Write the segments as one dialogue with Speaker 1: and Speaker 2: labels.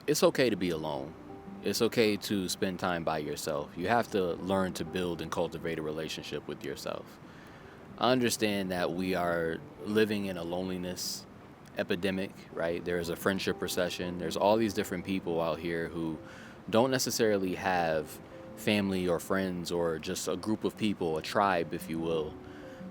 Speaker 1: it's okay to be alone. It's okay to spend time by yourself. You have to learn to build and cultivate a relationship with yourself. I understand that we are living in a loneliness epidemic, right? There's a friendship recession. There's all these different people out here who don't necessarily have family or friends or just a group of people, a tribe, if you will,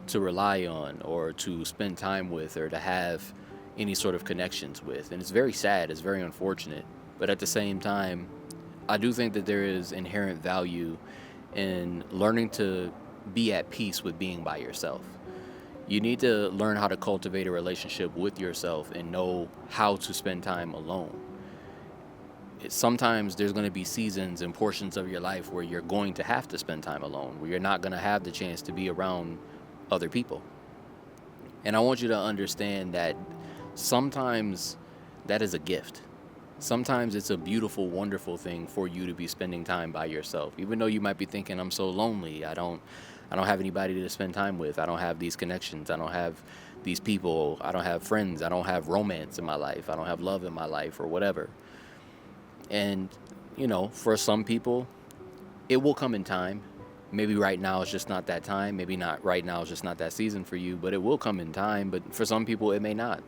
Speaker 1: to rely on or to spend time with or to have any sort of connections with. And it's very sad, it's very unfortunate. But at the same time, I do think that there is inherent value in learning to be at peace with being by yourself. You need to learn how to cultivate a relationship with yourself and know how to spend time alone. Sometimes there's going to be seasons and portions of your life where you're going to have to spend time alone, where you're not going to have the chance to be around other people. And I want you to understand that sometimes that is a gift. Sometimes it's a beautiful, wonderful thing for you to be spending time by yourself. Even though you might be thinking, I'm so lonely. I don't have anybody to spend time with. I don't have these connections. I don't have these people. I don't have friends. I don't have romance in my life. I don't have love in my life or whatever. And, for some people, it will come in time. Maybe right now it's just not that time. Maybe not right now it's just not that season for you, but it will come in time. But for some people, it may not.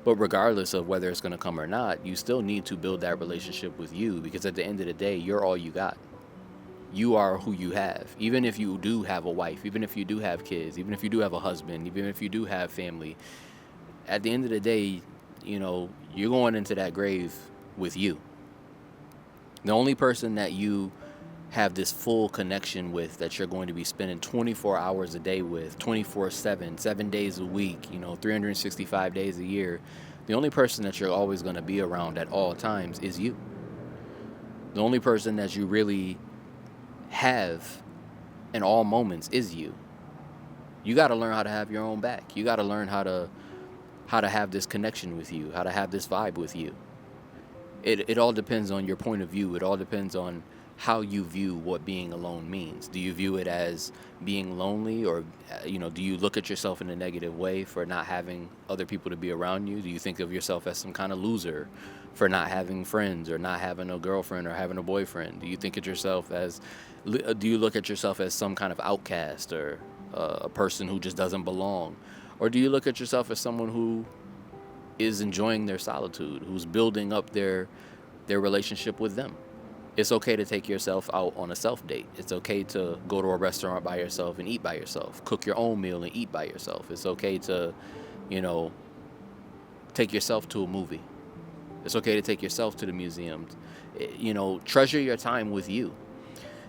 Speaker 1: But regardless of whether it's going to come or not, you still need to build that relationship with you, because at the end of the day, you're all you got. You are who you have. Even if you do have a wife, even if you do have kids, even if you do have a husband, even if you do have family, at the end of the day, you're going into that grave with you. The only person that you have this full connection with, that you're going to be spending 24 hours a day with, 24/7, 7 days a week, 365 days a year, the only person that you're always going to be around at all times is you. The only person that you really have in all moments is you. You got to learn how to have your own back. You got to learn how to have this connection with you, how to have this vibe with you. It all depends on your point of view. It all depends on how you view what being alone means. Do you view it as being lonely, or do you look at yourself in a negative way for not having other people to be around you? Do you think of yourself as some kind of loser for not having friends or not having a girlfriend or having a boyfriend? Do you look at yourself as some kind of outcast or a person who just doesn't belong? Or do you look at yourself as someone who is enjoying their solitude, who's building up their relationship with them? It's okay to take yourself out on a self date. It's okay to go to a restaurant by yourself and eat by yourself. Cook your own meal and eat by yourself. It's okay to, take yourself to a movie. It's okay to take yourself to the museum. Treasure your time with you.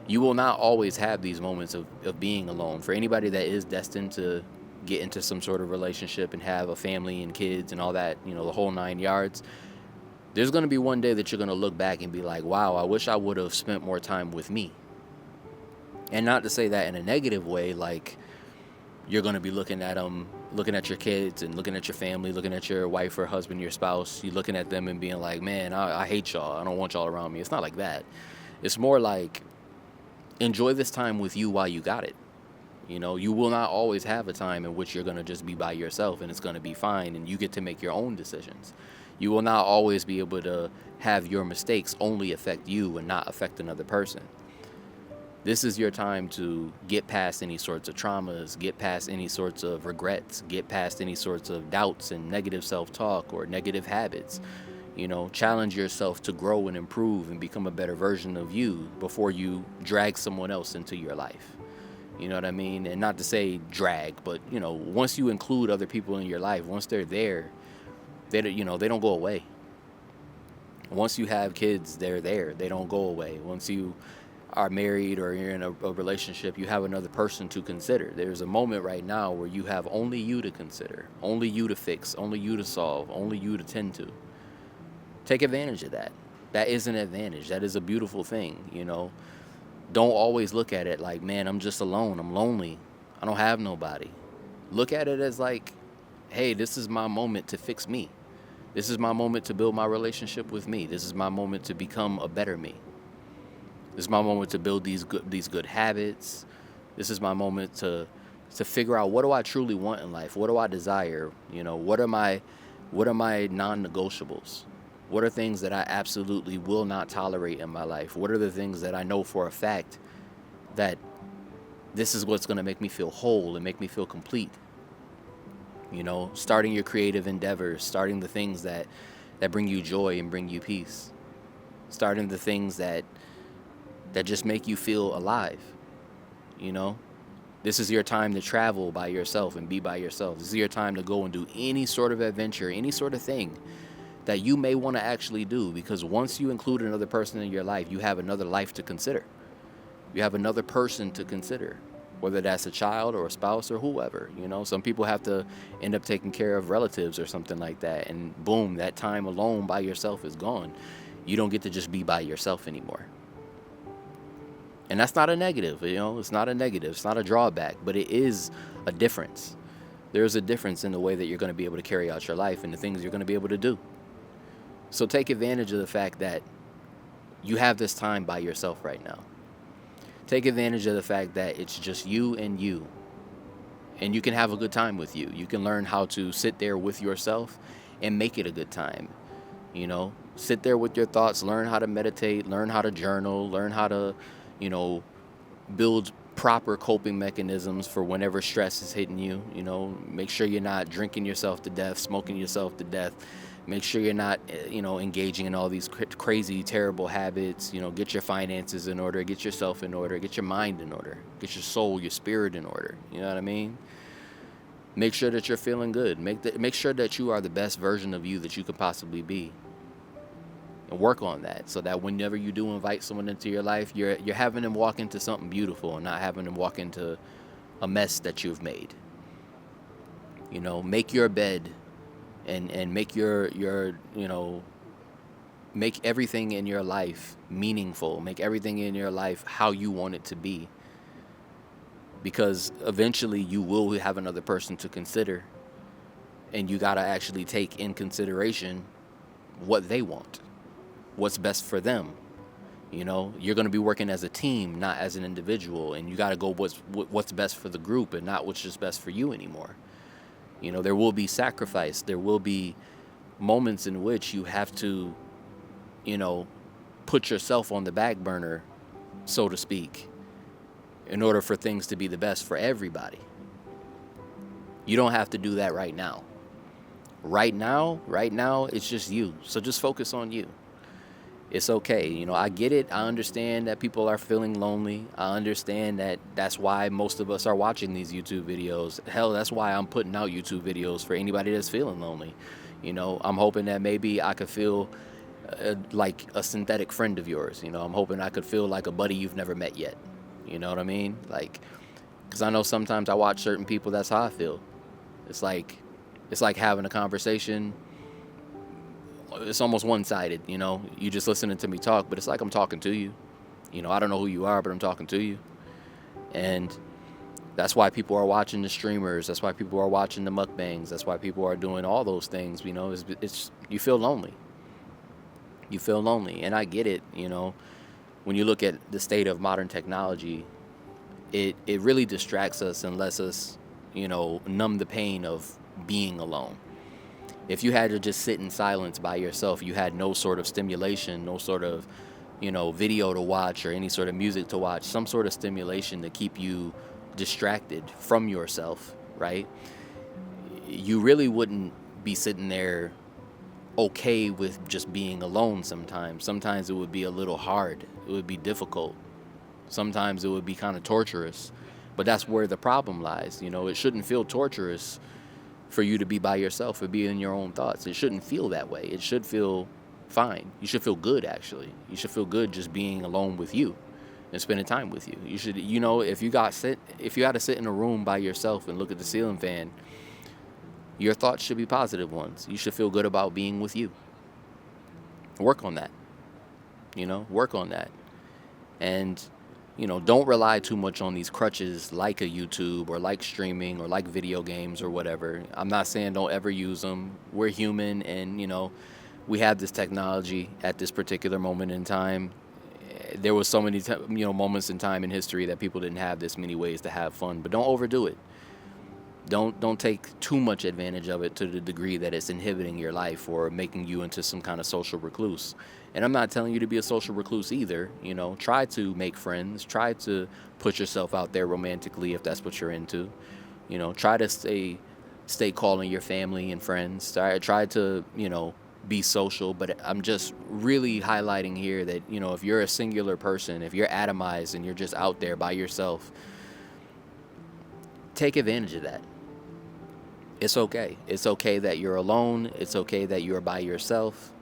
Speaker 1: You will not always have these moments of being alone. For anybody that is destined to get into some sort of relationship and have a family and kids and all that, the whole 9 yards, there's going to be one day that you're going to look back and be like, wow, I wish I would have spent more time with me. And not to say that in a negative way, like you're going to be looking at your kids and looking at your family, looking at your wife or husband, your spouse. You're looking at them and being like, man, I hate y'all. I don't want y'all around me. It's not like that. It's more like, enjoy this time with you while you got it. You will not always have a time in which you're going to just be by yourself and it's going to be fine and you get to make your own decisions. You will not always be able to have your mistakes only affect you and not affect another person. This is your time to get past any sorts of traumas, get past any sorts of regrets, get past any sorts of doubts and negative self-talk or negative habits. Challenge yourself to grow and improve and become a better version of you before you drag someone else into your life. You know what I mean? And not to say drag, but, once you include other people in your life, once they're there, they don't go away. Once you have kids, they're there. They don't go away. Once you are married or you're in a relationship, you have another person to consider. There's a moment right now where you have only you to consider, only you to fix, only you to solve, only you to tend to. Take advantage of that. That is an advantage. That is a beautiful thing, Don't always look at it like, man, I'm just alone. I'm lonely. I don't have nobody. Look at it as like, hey, this is my moment to fix me. This is my moment to build my relationship with me. This is my moment to become a better me. This is my moment to build these good habits. This is my moment to figure out, what do I truly want in life? What do I desire? What are my non-negotiables? What are things that I absolutely will not tolerate in my life? What are the things that I know for a fact that this is what's going to make me feel whole and make me feel complete? You know, starting your creative endeavors, starting the things that bring you joy and bring you peace, starting the things that just make you feel alive. You know, this is your time to travel by yourself and be by yourself. This is your time to go and do any sort of adventure, any sort of thing that you may want to actually do, because once you include another person in your life, you have another life to consider. You have another person to consider, whether that's a child or a spouse or whoever. You know, some people have to end up taking care of relatives or something like that, and boom, that time alone by yourself is gone. You don't get to just be by yourself anymore. And that's not a negative, you know, it's not a negative, it's not a drawback, but it is a difference. There's a difference in the way that you're going to be able to carry out your life and the things you're going to be able to do. So take advantage of the fact that you have this time by yourself right now. Take advantage of the fact that it's just you, and you can have a good time with you. You can learn how to sit there with yourself and make it a good time. You know, sit there with your thoughts, learn how to meditate, learn how to journal, learn how to, you know, build proper coping mechanisms for whenever stress is hitting you. You know, make sure you're not drinking yourself to death, smoking yourself to death. Make sure you're not, you know, engaging in all these crazy, terrible habits. You know, get your finances in order, get yourself in order, get your mind in order, get your soul, your spirit in order. You know what I mean? Make sure that you're feeling good. Make sure that you are the best version of you that you could possibly be. And work on that, so that whenever you do invite someone into your life, you're having them walk into something beautiful and not having them walk into a mess that you've made. You know, make your bed and make your you know, make everything in your life meaningful. Make everything in your life how you want it to be. Because eventually you will have another person to consider, and you got to actually take in consideration what they want, what's best for them. You know, you're going to be working as a team, not as an individual, and you got to go what's best for the group and not what's just best for you anymore. You know, there will be sacrifice. There will be moments in which you have to, you know, put yourself on the back burner, so to speak, in order for things to be the best for everybody. You don't have to do that right now. Right now, it's just you. So just focus on you. It's okay. You know, I get it. I understand that people are feeling lonely. I understand that that's why most of us are watching these YouTube videos. Hell, that's why I'm putting out YouTube videos for anybody that's feeling lonely. You know, I'm hoping that maybe I could feel like a synthetic friend of yours. You know, I'm hoping I could feel like a buddy you've never met yet. You know what I mean? Like, because I know sometimes I watch certain people, that's how I feel. It's like having a conversation. It's almost one-sided, you know. You just listening to me talk, but it's like I'm talking to you. You know, I don't know who you are, but I'm talking to you. And that's why people are watching the streamers. That's why people are watching the mukbangs. That's why people are doing all those things. You know, it's you feel lonely. You feel lonely, and I get it. You know, when you look at the state of modern technology, it really distracts us and lets us, you know, numb the pain of being alone. If you had to just sit in silence by yourself, you had no sort of stimulation, no sort of, you know, video to watch or any sort of music to watch, some sort of stimulation to keep you distracted from yourself, right? You really wouldn't be sitting there okay with just being alone sometimes. Sometimes it would be a little hard. It would be difficult. Sometimes it would be kind of torturous. But that's where the problem lies. You know, it shouldn't feel torturous for you to be by yourself or be in your own thoughts. It shouldn't feel that way. It should feel fine. You should feel good, actually. You should feel good just being alone with you and spending time with you. You should, you know, if you had to sit in a room by yourself and look at the ceiling fan, your thoughts should be positive ones. You should feel good about being with you. Work on that. You know, work on that. And, you know, don't rely too much on these crutches like a YouTube or like streaming or like video games or whatever. I'm not saying don't ever use them. We're human, and, you know, we have this technology at this particular moment in time. There was so many, moments in time in history that people didn't have this many ways to have fun, but don't overdo it. Don't take too much advantage of it to the degree that it's inhibiting your life or making you into some kind of social recluse. And I'm not telling you to be a social recluse either. Try to make friends. Try to put yourself out there romantically if that's what you're into. Try to stay calling your family and friends. Try to be social. But I'm just really highlighting here that if you're a singular person, if you're atomized and you're just out there by yourself, take advantage of that. It's okay. It's okay that you're alone. It's okay that you're by yourself.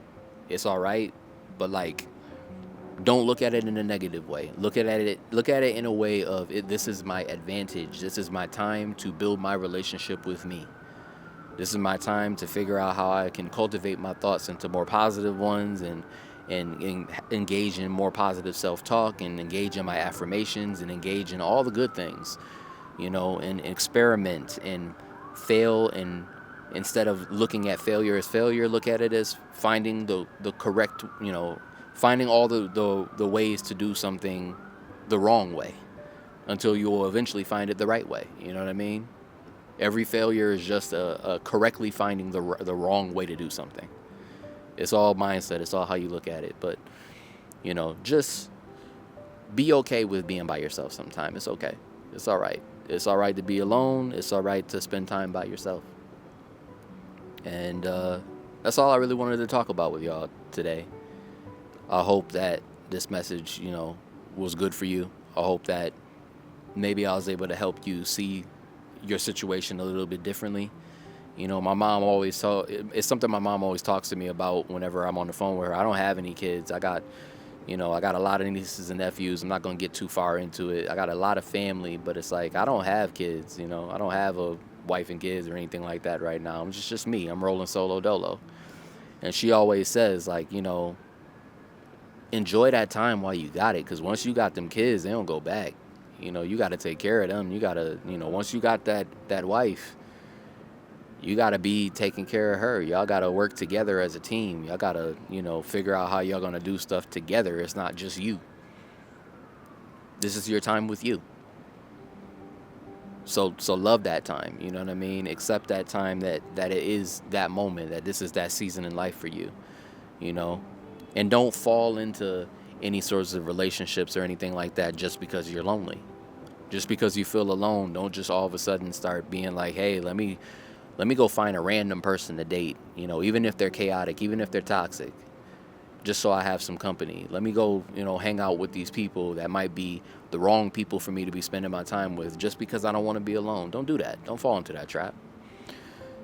Speaker 1: It's all right. But like, don't look at it in a negative way. Look at it in a way of this is my advantage. This is my time to build my relationship with me. This is my time to figure out how I can cultivate my thoughts into more positive ones and engage in more positive self-talk and engage in my affirmations and engage in all the good things, and experiment and fail. And instead of looking at failure as failure, look at it as finding the correct, finding all the ways to do something the wrong way until you will eventually find it the right way. You know what I mean? Every failure is just a correctly finding the wrong way to do something. It's all mindset. It's all how you look at it. But, just be okay with being by yourself sometime. It's okay. It's all right. It's all right to be alone. It's all right to spend time by yourself. And that's all I really wanted to talk about with y'all today. I hope that this message, was good for you. I hope that maybe I was able to help you see your situation a little bit differently. My mom always it's something my mom always talks to me about whenever I'm on the phone with her. I don't have any kids. I got a lot of nieces and nephews. I'm not going to get too far into it. I got a lot of family, but it's like, I don't have kids, I don't have a wife and kids or anything like that right now. I'm just me. I'm rolling solo dolo. And she always says, like, enjoy that time while you got it, because once you got them kids, they don't go back. You got to take care of them. You got to, once you got that wife, you got to be taking care of her. Y'all got to work together as a team. Y'all got to, figure out how y'all going to do stuff together. It's not just you. This is your time with you. So love that time. You know what I mean? Accept that time that it is that moment, that this is that season in life for you, And don't fall into any sorts of relationships or anything like that just because you're lonely. Just because you feel alone, don't just all of a sudden start being like, hey, let me go find a random person to date, even if they're chaotic, even if they're toxic, just so I have some company. Let me go, hang out with these people that might be the wrong people for me to be spending my time with just because I don't want to be alone. Don't do that. Don't fall into that trap.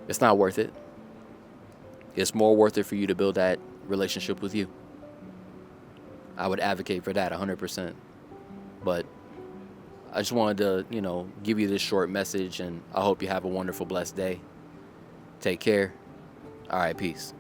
Speaker 1: It's not worth it. It's more worth it for you to build that relationship with you. I would advocate for that 100%. But I just wanted to, give you this short message, and I hope you have a wonderful, blessed day. Take care. All right, peace.